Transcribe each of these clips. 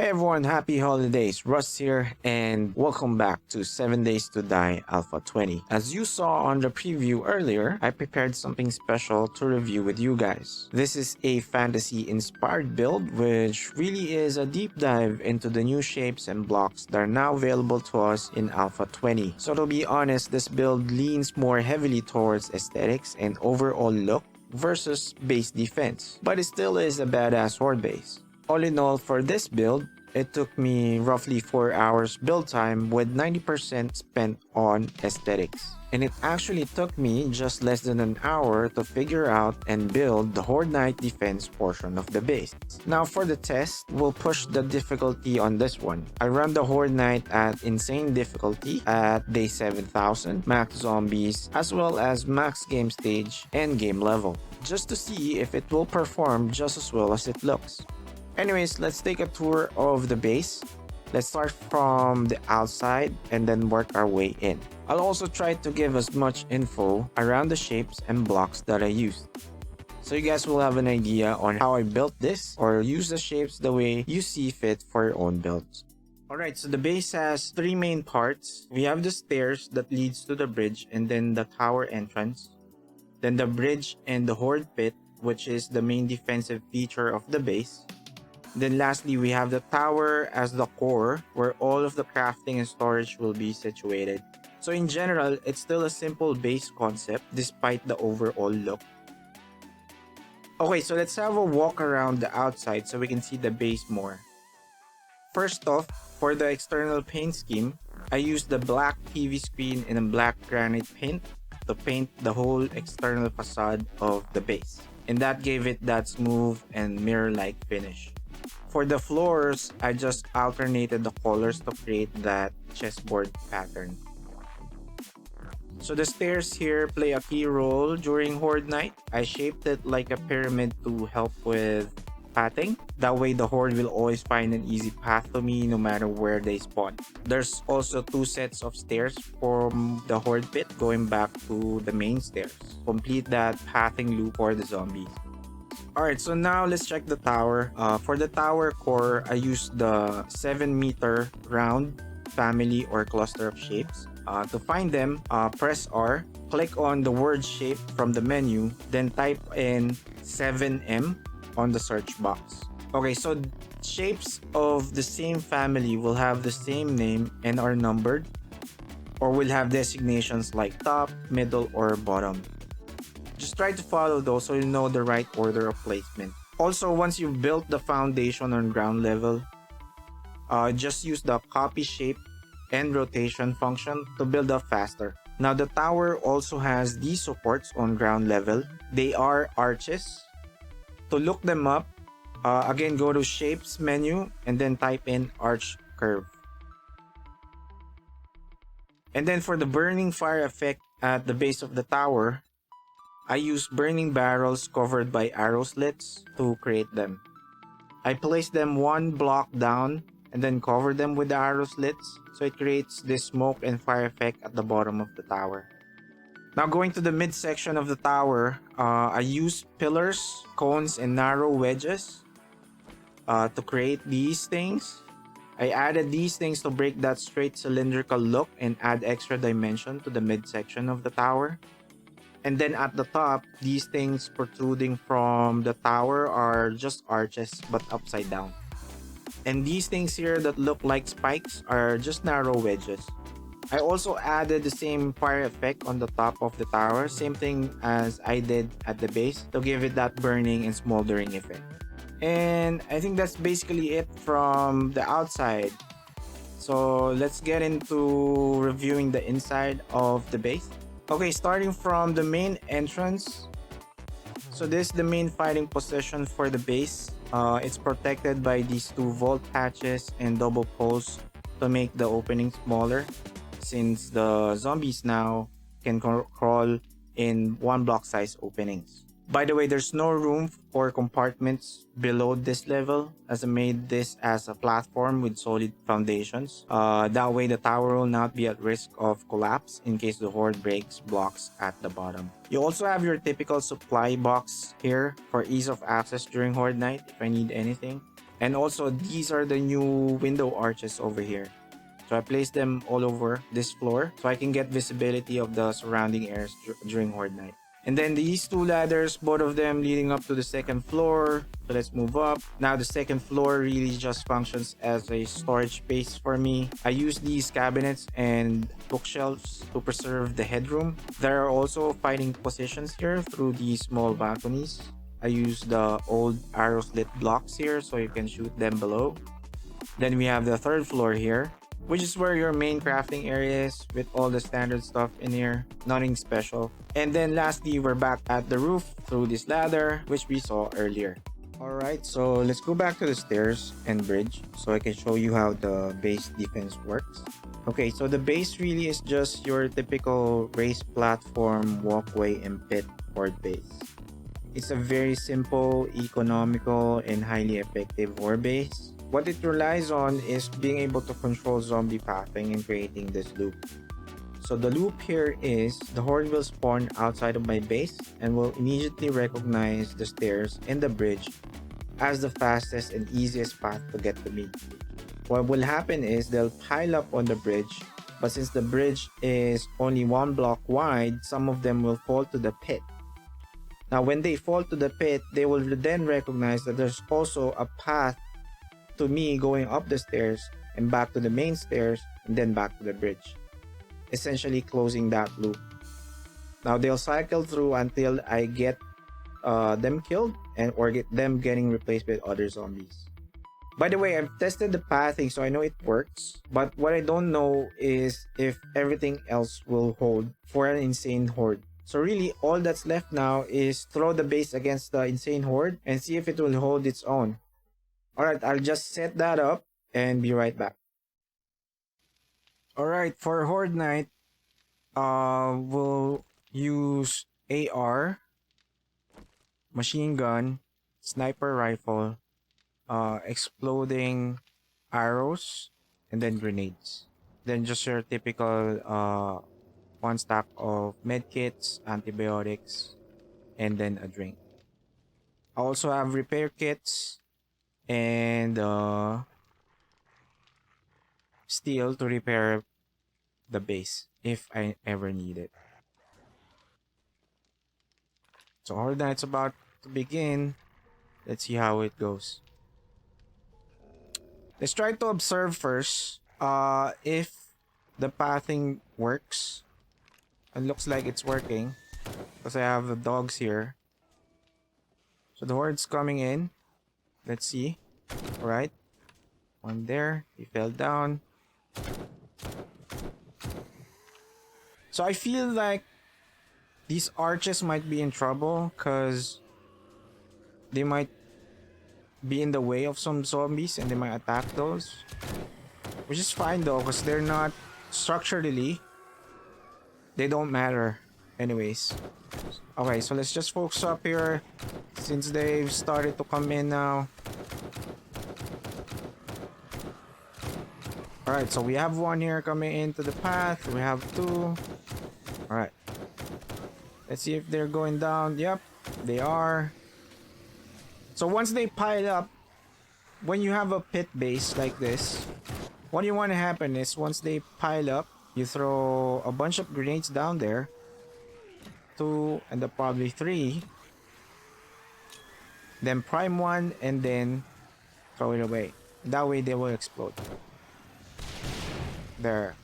Hey everyone, happy holidays. Russ here and welcome back to 7 Days to Die Alpha 20. As you saw on the preview earlier, I prepared something special to review with you guys. This is a fantasy inspired build which really is a deep dive into the new shapes and blocks that are now available to us in Alpha 20. So to be honest, this build leans more heavily towards aesthetics and overall look versus base defense, but it still is a badass horde base. All in all, for this build, it took me roughly 4 hours build time with 90% spent on aesthetics. And it actually took me just less than an hour to figure out and build the Horde Knight defense portion of the base. Now for the test, we'll push the difficulty on this one. I run the Horde Knight at insane difficulty at day 7000, max zombies, as well as max game stage and game level, just to see if it will perform just as well as it looks. Anyways, let's take a tour of the base. Let's start from the outside and then work our way in. I'll also try to give as much info around the shapes and blocks that I used, so you guys will have an idea on how I built this or use the shapes the way you see fit for your own builds. Alright, so the base has 3 main parts. We have the stairs that leads to the bridge and then the tower entrance. Then the bridge and the horde pit, which is the main defensive feature of the base. Then lastly, we have the tower as the core where all of the crafting and storage will be situated. So in general, it's still a simple base concept despite the overall look. Okay, so let's have a walk around the outside so we can see the base more. First off, for the external paint scheme, I used the black TV screen and a black granite paint to paint the whole external facade of the base. And that gave it that smooth and mirror-like finish. For the floors, I just alternated the colors to create that chessboard pattern. So the stairs here play a key role during Horde Night. I shaped it like a pyramid to help with pathing. That way the Horde will always find an easy path to me no matter where they spawn. There's also 2 sets of stairs from the Horde pit going back to the main stairs. Complete that pathing loop for the zombies. Alright, so now let's check the tower. For the tower core, I used the 7-meter round family or cluster of shapes. To find them, press R, click on the word shape from the menu, then type in 7M on the search box. Okay, so shapes of the same family will have the same name and are numbered, or will have designations like top, middle, or bottom. Just try to follow those so you know the right order of placement. Also, once you've built the foundation on ground level, just use the copy shape and rotation function to build up faster. Now the tower also has these supports on ground level. They are arches. To look them up, again go to shapes menu and then type in arch curve. And then for the burning fire effect at the base of the tower, I use burning barrels covered by arrow slits to create them. I place them 1 block down and then cover them with the arrow slits, so it creates this smoke and fire effect at the bottom of the tower. Now going to the midsection of the tower, I use pillars, cones, and narrow wedges to create these things. I added these things to break that straight cylindrical look and add extra dimension to the midsection of the tower. And then at the top, these things protruding from the tower are just arches but upside down. And these things here that look like spikes are just narrow wedges. I also added the same fire effect on the top of the tower, same thing as I did at the base, to give it that burning and smoldering effect. And I think that's basically it from the outside. So let's get into reviewing the inside of the base. Okay, starting from the main entrance. So this is the main fighting position for the base. It's protected by these 2 vault hatches and double posts to make the opening smaller, since the zombies now can crawl in 1 block size openings. By the way, there's no room for compartments below this level, as I made this as a platform with solid foundations. That way the tower will not be at risk of collapse in case the horde breaks blocks at the bottom. You also have your typical supply box here for ease of access during Horde Night if I need anything. And also, these are the new window arches over here. So I placed them all over this floor so I can get visibility of the surrounding areas during Horde night. And then these two ladders, both of them leading up to the second floor. So let's move up. Now the second floor really just functions as a storage space for me. I use these cabinets and bookshelves to preserve the headroom. There are also fighting positions here through these small balconies. I use the old arrow slit blocks here so you can shoot them below. Then we have the third floor here, which is where your main crafting area is with all the standard stuff in here, nothing special. And then lastly, we're back at the roof through this ladder, which we saw earlier. Alright, so let's go back to the stairs and bridge so I can show you how the base defense works. Okay, so the base really is just your typical raised platform, walkway, and pit horde base. It's a very simple, economical, and highly effective horde base. What it relies on is being able to control zombie pathing and creating this loop. So the loop here is the horde will spawn outside of my base and will immediately recognize the stairs and the bridge as the fastest and easiest path to get to me. What will happen is they'll pile up on the bridge, but since the bridge is only 1 block wide, some of them will fall to the pit. Now when they fall to the pit, they will then recognize that there's also a path to me going up the stairs and back to the main stairs and then back to the bridge, essentially closing that loop. Now they'll cycle through until I get them killed or get them getting replaced with other zombies. By the way, I've tested the pathing so I know it works, but what I don't know is if everything else will hold for an insane horde. So really, all that's left now is throw the base against the insane horde and see if it will hold its own. Alright, I'll just set that up and be right back. Alright, for Horde Night, we'll use AR, machine gun, sniper rifle, exploding arrows, and then grenades. Then just your typical one stack of medkits, antibiotics, and then a drink. I also have repair kits and steel to repair the base if I ever need it. So Horde Night's about to begin. Let's see how it goes. Let's try to observe first if the pathing works. It looks like it's working because I have the dogs here. So the horde's coming in. Let's see. Alright. One there. He fell down. So I feel like these arches might be in trouble because they might be in the way of some zombies and they might attack those. Which is fine though because they're not structurally. They don't matter anyways. Okay, so let's just focus up here since they've started to come in now. Alright, so we have one here coming into the path. We have two. Alright. Let's see if they're going down. Yep, they are. So once they pile up, when you have a pit base like this, what you want to happen is once they pile up, you throw a bunch of grenades down there. 2 and then probably 3. Then prime one and then throw it away. That way they will explode. There.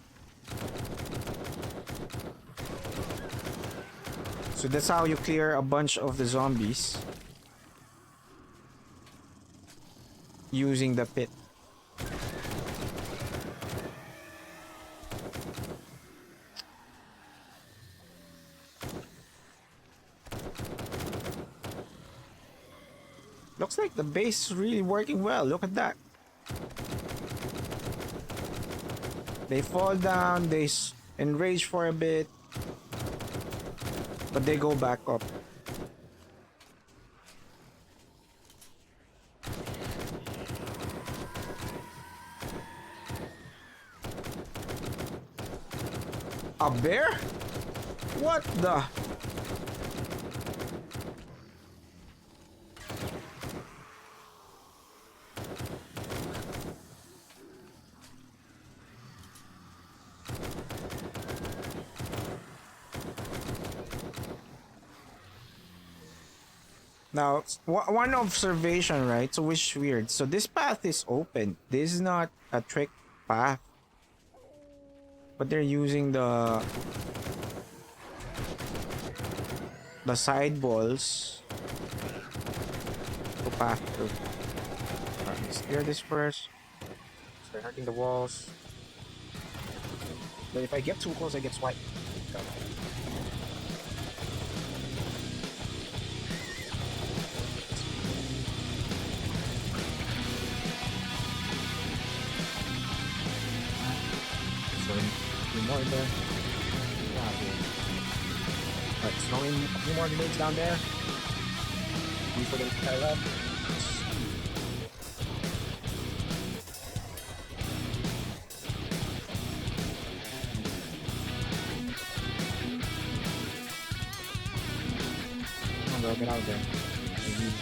So that's how you clear a bunch of the zombies using the pit. Looks like the base is really working well. Look at that. They fall down, they enrage for a bit, but they go back up. A bear? What the? Now, one observation, right? So it's weird. So this path is open. This is not a trick path, but they're using the side walls to path through. Alright, let's clear this first. Start hurting the walls. But if I get too close, I get swiped. Go. So, more in there. Alright, throwing a few more grenades down there. Wait for them to pile up. Come on, bro, get out of there. I need to...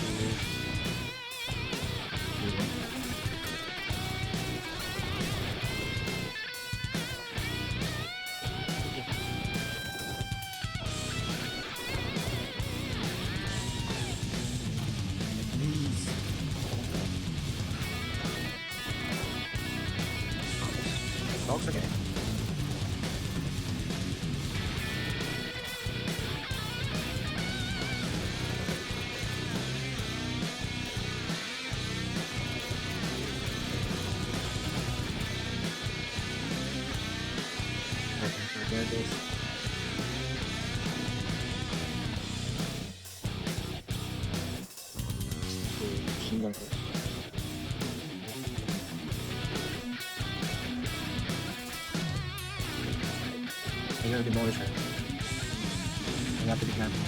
Dogs again. There it is. Machine gun first. I'm gonna demolish her. I have to be careful.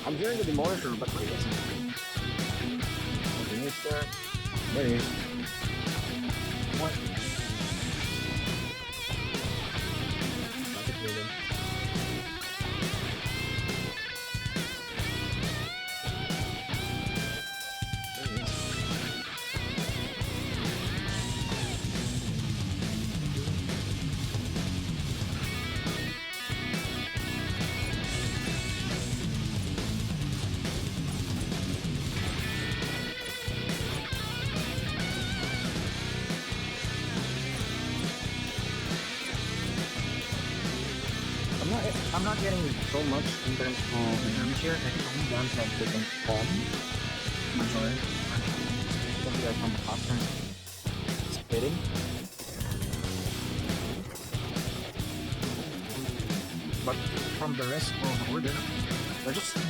I'm hearing the demolisher, but where is it? Okay, it's there. There it is. What? That's a building. There it is. I'm not getting so much in terms of damage here. I think the only damage I'm taking from my sword. Something like from the popcorn spitting. But from the rest of the Horde, they're just open.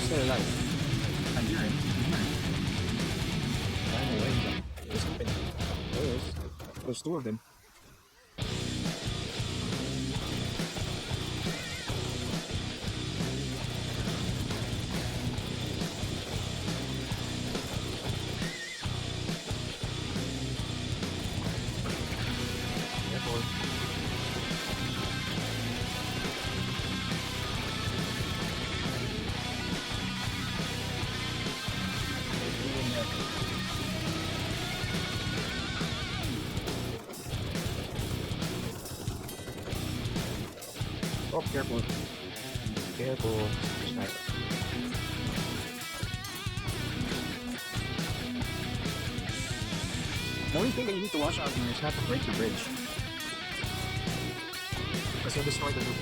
Still alive. I'm here. Flying away. There's something. There's two of them. Careful. Oh, careful. Careful. Sniper. The only thing that you need to watch out here is not to break the bridge. Because you'll destroy the loop.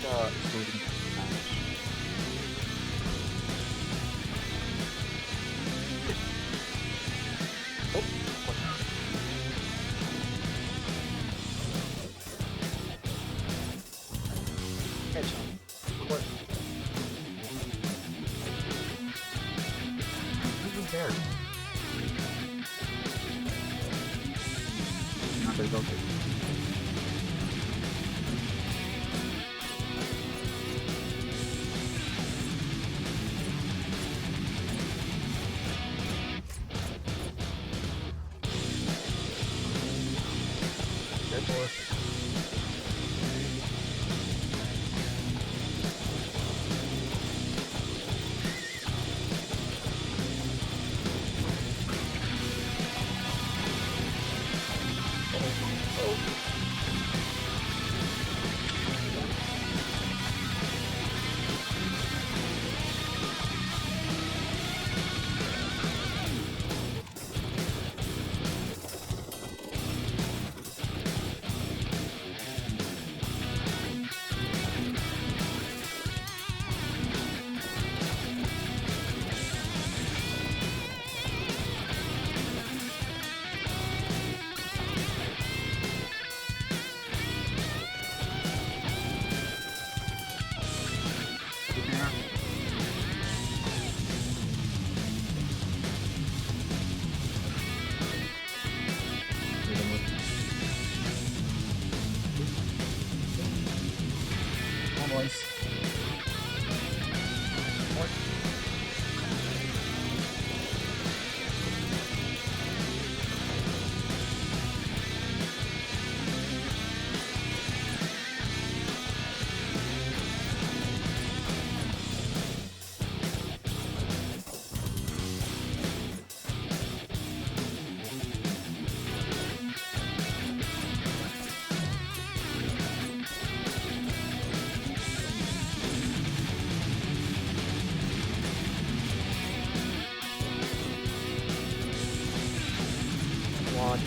exploding damage. Oh, what's that? Headshot. Good work. Who's there? Not very good. Careful. Boys. What? What?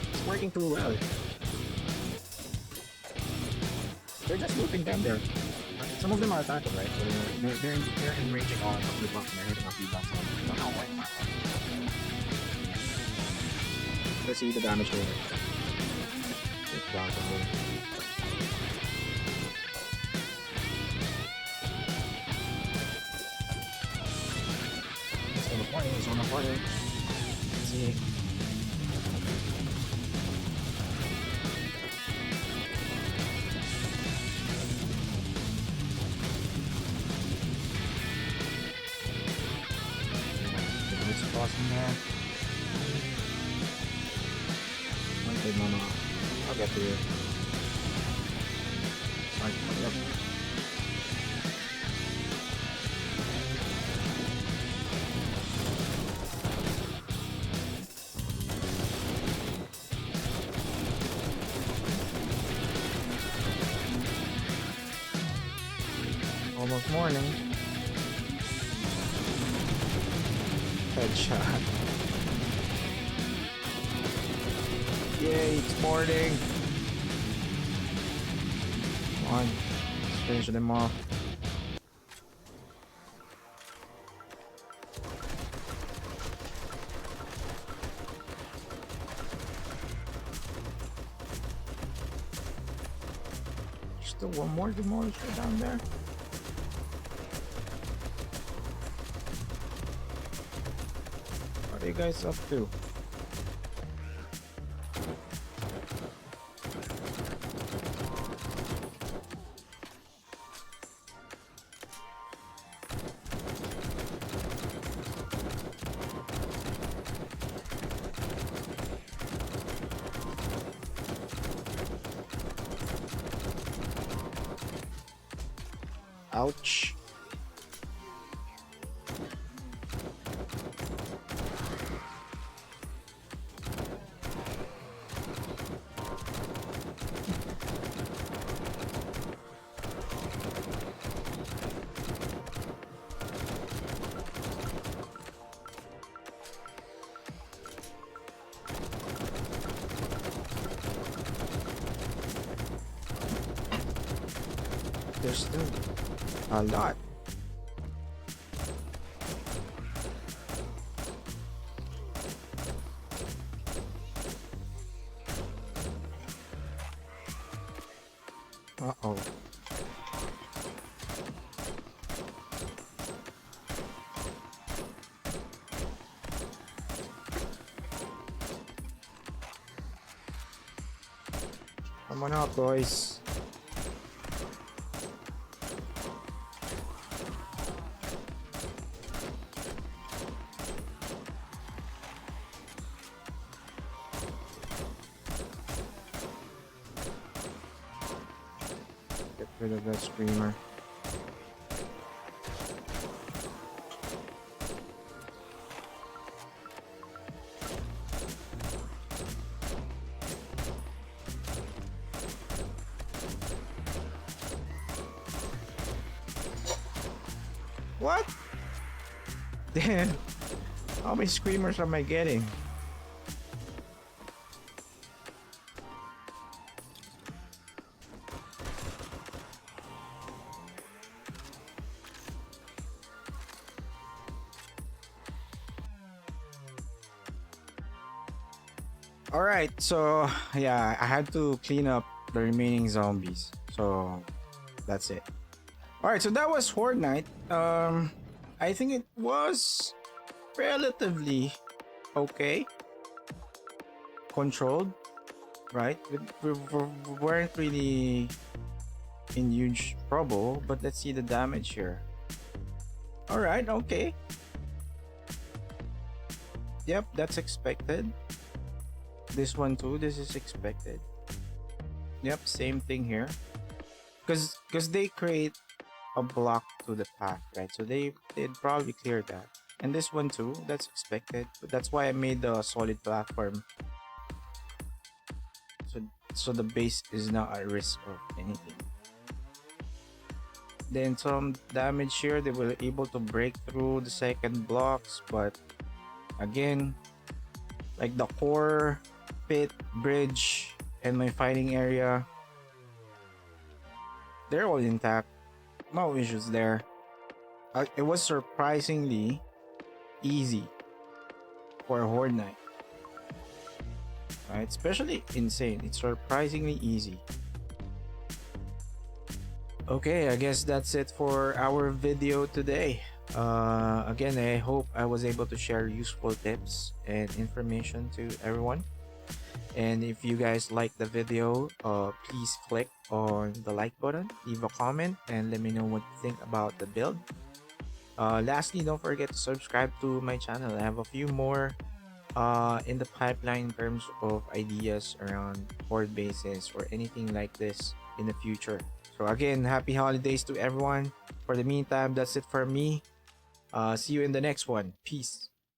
It's working too well. They're just looping down there. Some of them are attacked, right? So they're enraging on the buff and they're hitting a few buffs on. I don't know why. Let's see the damage later. It's down somewhere. It's on the point, it's on the point. Let's see. Crossing there. Okay, no. I'll get to you. Sorry, yep. Almost morning. Headshot. Yay, it's morning. Come on, let's finish them off. Still one more demolisher down there. What are you guys up to? Ouch. There's still a lot. Uh-oh. Come on out, boys. Get rid of that screamer. What? Damn. How many screamers am I getting? Alright, so yeah, I had to clean up the remaining zombies. So that's it. Alright, so that was Horde Night. I think it was relatively okay. Controlled, right? We weren't really in huge trouble, but let's see the damage here. Alright, okay. Yep, that's expected. This one too, this is expected. Yep, same thing here. Because they create a block to the path, right? So they'd probably clear that. And this one too, that's expected. But that's why I made the solid platform. So the base is not at risk of anything. Then some damage here, they were able to break through the second blocks, but again, like the core, pit, bridge, and my fighting area, they're all intact. No issues there. It was surprisingly easy for a Horde Night. Right? Especially insane. It's surprisingly easy. Okay, I guess that's it for our video today. Again, I hope I was able to share useful tips and information to everyone. And if you guys like the video, please click on the like button, leave a comment, and let me know what you think about the build. Lastly, don't forget to subscribe to my channel. I have a few more in the pipeline in terms of ideas around horde bases or anything like this in the future. So again, happy holidays to everyone. For the meantime, that's it for me. See you in the next one. Peace.